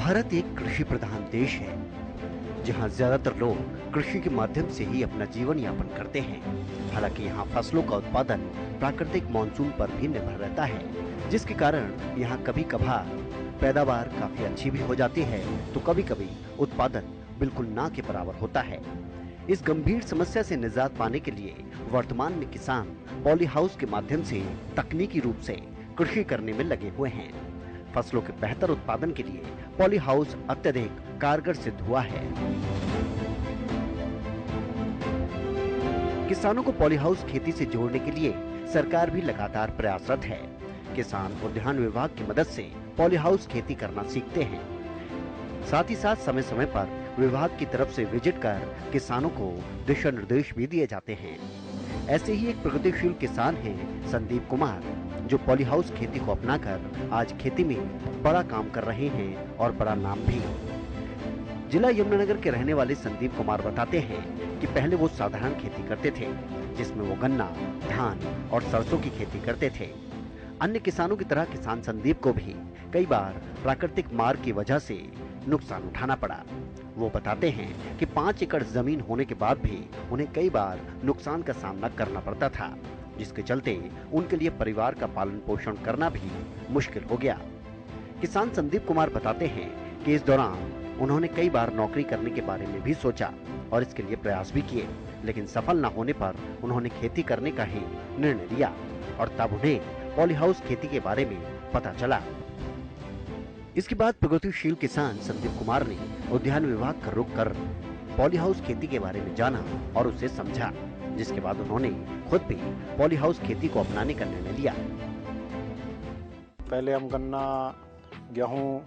भारत एक कृषि प्रधान देश है, जहां ज्यादातर लोग कृषि के माध्यम से ही अपना जीवन यापन करते हैं। हालांकि यहाँ फसलों का उत्पादन प्राकृतिक मानसून पर भी निर्भर रहता है, जिसके कारण यहाँ कभी कभार पैदावार काफी अच्छी भी हो जाती है, तो कभी कभी उत्पादन बिल्कुल ना के बराबर होता है। इस गंभीर समस्या से निजात पाने के लिए वर्तमान में किसान पॉली हाउस के माध्यम से तकनीकी रूप से कृषि करने में लगे हुए हैं। फसलों के बेहतर उत्पादन के लिए पॉली हाउस अत्यधिक कारगर सिद्ध हुआ है। किसानों को पॉली हाउस खेती से जोड़ने के लिए सरकार भी लगातार प्रयासरत है। किसान उद्यान विभाग की मदद से पॉली हाउस खेती करना सीखते हैं। साथ ही साथ समय समय पर विभाग की तरफ से विजिट कर किसानों को दिशा निर्देश भी दिए जाते हैं। ऐसे ही एक प्रगतिशील किसान हैं संदीप कुमार, जो पॉली हाउस खेती को अपनाकर आज खेती में बड़ा काम कर रहे हैं और बड़ा नाम भी। जिला यमुनानगर के रहने वाले संदीप कुमार बताते हैं कि पहले वो साधारण खेती करते थे, जिसमें वो गन्ना, धान और सरसों की खेती करते थे। अन्य किसानों की तरह किसान संदीप को भी कई बार प्राकृतिक मार की वजह से नुकसान उठाना पड़ा। वो बताते हैं कि 5 एकड़ जमीन होने के बाद भी उन्हें कई बार नुकसान का सामना करना पड़ता था, जिसके चलते उनके लिए परिवार का पालन पोषण करना भी मुश्किल हो गया। किसान संदीप कुमार बताते हैं कि इस दौरान उन्होंने कई बार नौकरी करने के बारे में भी सोचा और इसके लिए प्रयास भी किए, लेकिन सफल न होने पर उन्होंने खेती करने का ही निर्णय लिया और तब उन्हें पॉली हाउस खेती के बारे में पता चला। इसके बाद प्रगतिशील किसान संदीप कुमार ने उद्यान विभाग का रुख कर पॉली हाउस खेती के बारे में जाना और उसे समझा, जिसके बाद उन्होंने खुद भी पॉली हाउस खेती को अपनाने का निर्णय लिया। पहले हम गन्ना, गेहूं,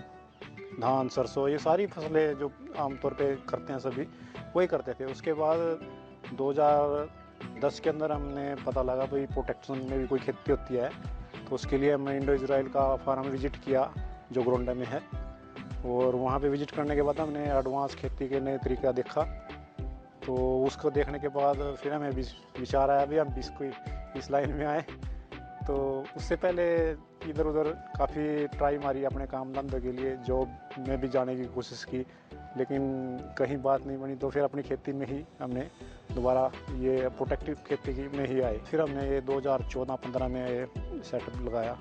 धान, सरसों, ये सारी फसलें जो आमतौर पे करते हैं सभी वही करते थे। उसके बाद 2010 के अंदर हमने पता लगा भाई प्रोटेक्शन में भी कोई खेती होती है, तो उसके लिए हमने इंडो इजराइल का फार्म विजिट किया जो गोंडा में है, और वहाँ पे विजिट करने के बाद हमने एडवांस खेती के नए तरीका देखा। तो उसको देखने के बाद फिर हमें विचार आया भी हम इस लाइन में आए। तो उससे पहले इधर उधर काफ़ी ट्राई मारी अपने काम धंधे के लिए, जॉब में भी जाने की कोशिश की, लेकिन कहीं बात नहीं बनी। तो फिर अपनी खेती में ही हमने दोबारा ये प्रोटेक्टिव खेती की में ही आए। फिर हमने ये 2014-15 में ये सेटअप लगाया।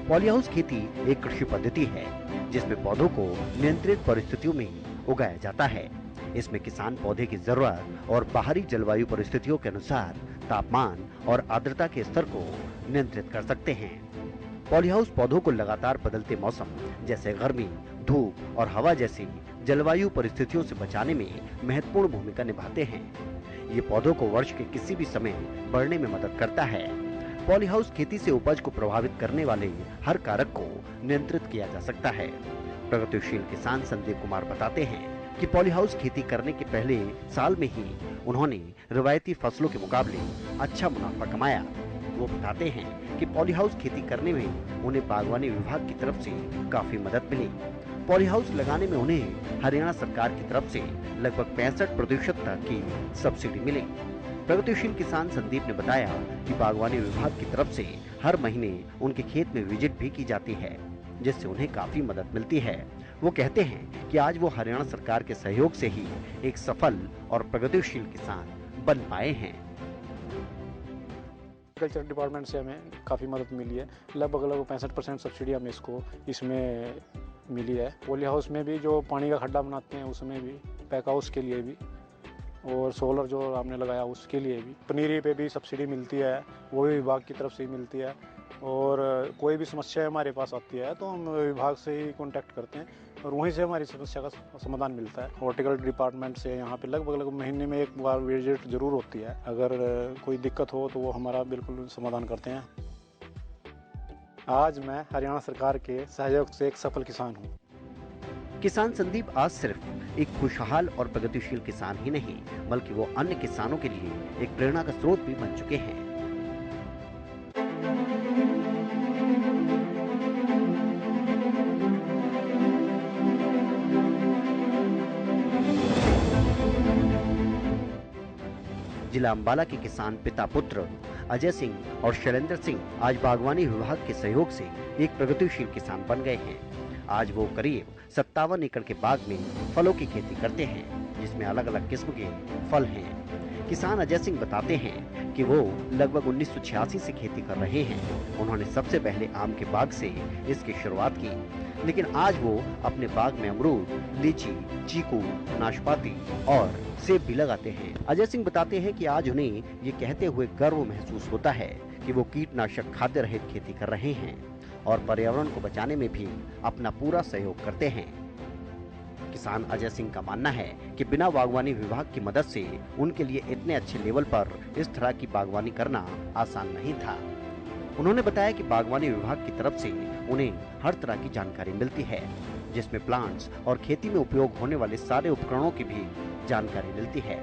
पॉली हाउस खेती एक कृषि पद्धति है जिसमें पौधों को नियंत्रित परिस्थितियों में ही उगाया जाता है। इसमें किसान पौधे की जरूरत और बाहरी जलवायु परिस्थितियों के अनुसार तापमान और आर्द्रता के स्तर को नियंत्रित कर सकते हैं। पॉली हाउस पौधों को लगातार बदलते मौसम जैसे गर्मी, धूप और हवा जैसी जलवायु परिस्थितियों से बचाने में महत्वपूर्ण भूमिका निभाते हैं। ये पौधों को वर्ष के किसी भी समय बढ़ने में मदद करता है। पॉली हाउस खेती से उपज को प्रभावित करने वाले हर कारक को नियंत्रित किया जा सकता है। प्रगतिशील किसान संदीप कुमार बताते हैं कि पॉली हाउस खेती करने के पहले साल में ही उन्होंने रिवायती फसलों के मुकाबले अच्छा मुनाफा कमाया। वो बताते हैं कि पॉली हाउस खेती करने में उन्हें बागवानी विभाग की तरफ से काफी मदद मिली। पॉली हाउस लगाने में उन्हें हरियाणा सरकार की तरफ से लगभग 65% तक की सब्सिडी मिली। प्रगतिशील किसान संदीप ने बताया कि बागवानी विभाग की तरफ से हर महीने उनके खेत में विजिट भी की जाती है, जिससे उन्हें काफी मदद मिलती है। वो कहते हैं कि आज वो हरियाणा सरकार के सहयोग से ही एक सफल और प्रगतिशील किसान बन पाए हैं। एग्रीकल्चर डिपार्टमेंट से हमें काफ़ी मदद मिली है। लगभग 65% सब्सिडी हमें इसमें मिली है। पॉली हाउस में भी जो पानी का खड्डा बनाते हैं उसमें भी, पैक हाउस के लिए भी, और सोलर जो हमने लगाया उसके लिए भी, पनीरी पे भी सब्सिडी मिलती है, वो भी विभाग की तरफ से ही मिलती है। और कोई भी समस्या हमारे पास आती है तो हम विभाग से ही कांटेक्ट करते हैं और वहीं से हमारी समस्या का समाधान मिलता है। हॉर्टिकल्चर डिपार्टमेंट से यहाँ पे लगभग महीने में एक बार विजिट जरूर होती है। अगर कोई दिक्कत हो तो वो हमारा बिल्कुल समाधान करते हैं। आज मैं हरियाणा सरकार के सहयोग से एक सफल किसान हूँ। किसान संदीप आज सिर्फ एक खुशहाल और प्रगतिशील किसान ही नहीं, बल्कि वो अन्य किसानों के लिए एक प्रेरणा का स्रोत भी बन चुके हैं। जिला अंबाला के किसान पिता पुत्र अजय सिंह और शैलेंद्र सिंह आज बागवानी विभाग के सहयोग से एक प्रगतिशील किसान बन गए हैं। आज वो करीब 57 एकड़ के बाग में फलों की खेती करते हैं, जिसमें अलग अलग किस्म के फल हैं। किसान अजय सिंह बताते हैं कि वो लगभग 1986 से खेती कर रहे हैं। उन्होंने सबसे पहले आम के बाग से इसकी शुरुआत की, लेकिन आज वो अपने बाग में अमरूद, लीची, चीकू, नाशपाती और सेब भी लगाते हैं। अजय सिंह बताते हैं कि आज उन्हें ये कहते हुए गर्व महसूस होता है कि वो कीटनाशक खाद्य रहित खेती कर रहे हैं और पर्यावरण को बचाने में भी अपना पूरा सहयोग करते हैं। किसान अजय सिंह का मानना है कि बिना बागवानी विभाग की मदद से उनके लिए इतने अच्छे लेवल पर इस तरह की बागवानी करना आसान नहीं था। उन्होंने बताया कि बागवानी विभाग की तरफ से उन्हें हर तरह की जानकारी मिलती है, जिसमें प्लांट्स और खेती में उपयोग होने वाले सारे उपकरणों की भी जानकारी मिलती है।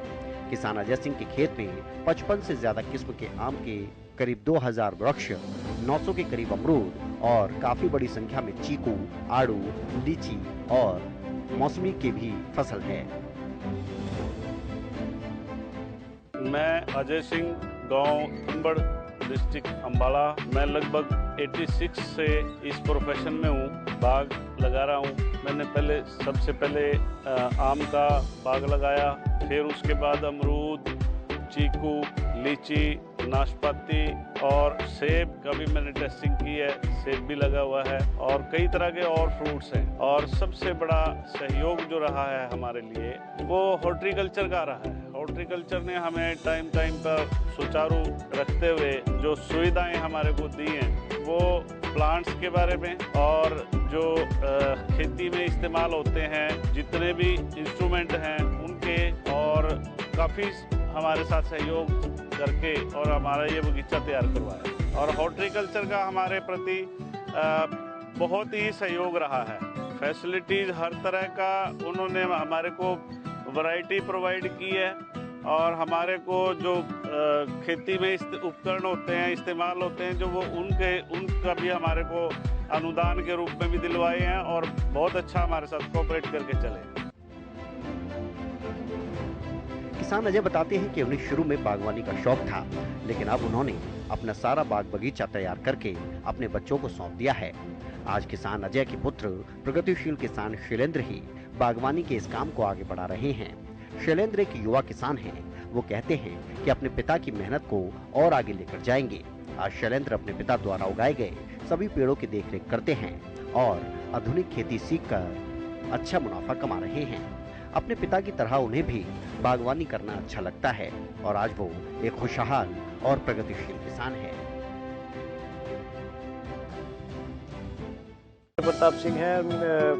किसान अजय सिंह के खेत में 55 से ज्यादा किस्म के आम के करीब 2000 वृक्ष, 900 के करीब अमरूद और काफी बड़ी संख्या में चीकू, आड़ू, लीची और मौसमी की भी फसल है। मैं अजय सिंह, गांव थंबड़, डिस्ट्रिक्ट अंबाला। मैं लगभग 86 से इस प्रोफेशन में हूँ, बाग लगा रहा हूँ। मैंने सबसे पहले आम का बाग लगाया, फिर उसके बाद अमरूद, चीकू, लीची, नाशपाती और सेब का भी मैंने टेस्टिंग की है। सेब भी लगा हुआ है और कई तरह के और फ्रूट्स हैं। और सबसे बड़ा सहयोग जो रहा है हमारे लिए वो हॉर्टिकल्चर का रहा है। हॉर्टिकल्चर ने हमें टाइम पर सुचारू रखते हुए जो सुविधाएं हमारे को दी हैं, वो प्लांट्स के बारे में और जो खेती में इस्तेमाल होते हैं जितने भी इंस्ट्रूमेंट हैं उनके, और काफ़ी हमारे साथ सहयोग करके और हमारा ये बगीचा तैयार करवाया। और हॉर्टिकल्चर का हमारे प्रति बहुत ही सहयोग रहा है। फैसिलिटीज़ हर तरह का उन्होंने हमारे को वैरायटी प्रोवाइड की है और हमारे को जो खेती में उपकरण होते हैं, इस्तेमाल होते हैं, जो वो उनका भी हमारे को अनुदान के रूप में भी दिलवाए हैं और बहुत अच्छा हमारे साथ कोऑपरेट करके चले। किसान अजय बताते हैं कि उन्हें शुरू में बागवानी का शौक था, लेकिन अब उन्होंने अपना सारा बाग बगीचा तैयार करके अपने बच्चों को सौंप दिया है। आज किसान अजय के पुत्र प्रगतिशील किसान शैलेंद्र ही बागवानी के इस काम को आगे बढ़ा रहे हैं। शैलेंद्र एक युवा किसान हैं। वो कहते हैं कि अपने पिता की मेहनत को और आगे लेकर जाएंगे। आज शैलेंद्र अपने पिता द्वारा उगाए गए सभी पेड़ों की देखरेख करते हैं और आधुनिक खेती सीखकर अच्छा मुनाफा कमा रहे हैं। अपने पिता की तरह उन्हें भी बागवानी करना अच्छा लगता है और आज वो एक खुशहाल और प्रगतिशील किसान है। प्रताप सिंह है,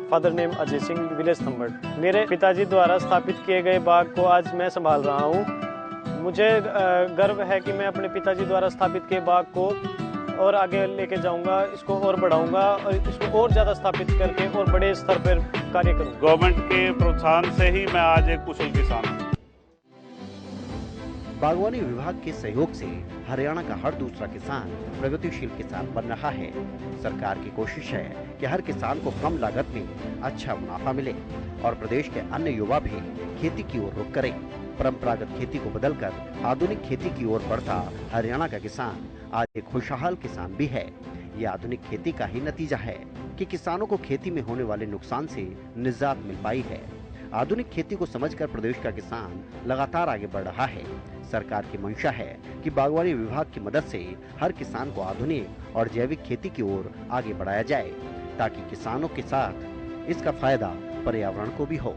father name Ajay Singh, village Thambad. मेरे पिताजी द्वारा स्थापित किए गए बाग को आज मैं संभाल रहा हूँ। मुझे गर्व है कि मैं अपने पिताजी द्वारा स्थापित किए बाग को और आगे लेके जाऊंगा, इसको और बढ़ाऊंगा और इसको और ज़्यादा स्थापित करके और बड़े स्तर पर कार्य करूंगा। गवर्नमेंट के प्रोत्साहन से ही मैं आज एक कुशल किसान हूँ। बागवानी विभाग के सहयोग से हरियाणा का हर दूसरा किसान प्रगतिशील किसान बन रहा है। सरकार की कोशिश है कि हर किसान को कम लागत में अच्छा मुनाफा मिले और प्रदेश के अन्य युवा भी खेती की ओर रुख करें। परंपरागत खेती को बदलकर आधुनिक खेती की ओर बढ़ता हरियाणा का किसान आज एक खुशहाल किसान भी है। ये आधुनिक खेती का ही नतीजा है कि किसानों को खेती में होने वाले नुकसान से निजात मिल पाई है। आधुनिक खेती को समझकर प्रदेश का किसान लगातार आगे बढ़ रहा है। सरकार की मंशा है कि बागवानी विभाग की मदद से हर किसान को आधुनिक और जैविक खेती की ओर आगे बढ़ाया जाए, ताकि किसानों के साथ इसका फायदा पर्यावरण को भी हो।